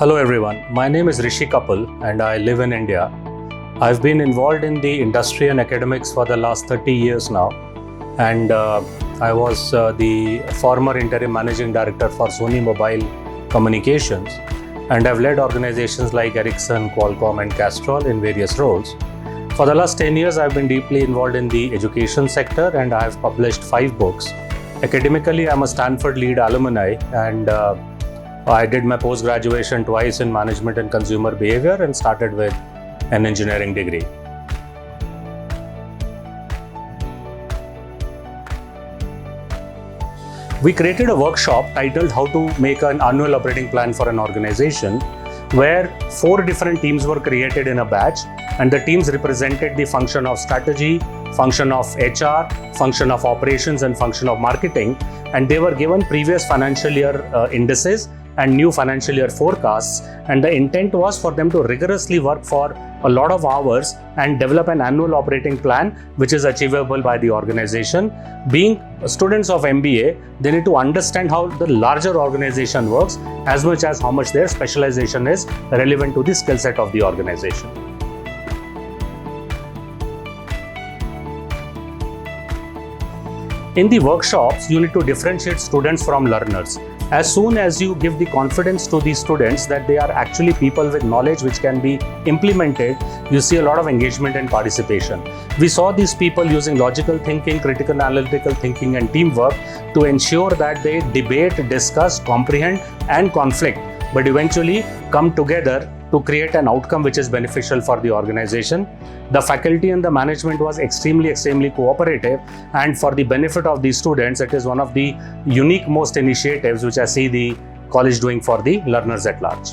Hello everyone, my name is Rishi Kappal and I live in India. I've been involved in the industry and academics for the last 30 years now, and I was the former interim managing director for Sony Mobile Communications, and I've led organizations like Ericsson, Qualcomm and Castrol in various roles. For the last 10 years, I've been deeply involved in the education sector and I have published 5 books. Academically, I'm a Stanford LEAD alumni, and I did my post-graduation twice in management and consumer behavior and started with an engineering degree. We created a workshop titled How to Make an Annual Operating Plan for an Organization, where 4 different teams were created in a batch, and the teams represented the function of strategy, function of HR, function of operations and function of marketing, and they were given previous financial year indices and new financial year forecasts, and the intent was for them to rigorously work for a lot of hours and develop an annual operating plan which is achievable by the organization. Being students of MBA, they need to understand how the larger organization works as much as how much their specialization is relevant to the skill set of the organization. In the workshops, you need to differentiate students from learners. As soon as you give the confidence to these students that they are actually people with knowledge which can be implemented, you see a lot of engagement and participation. We saw these people using logical thinking, critical analytical thinking and teamwork to ensure that they debate, discuss, comprehend and conflict, but eventually come together to create an outcome which is beneficial for the organization. The faculty and the management was extremely cooperative, and for the benefit of these students, it is one of the unique most initiatives which I see the college doing for the learners at large.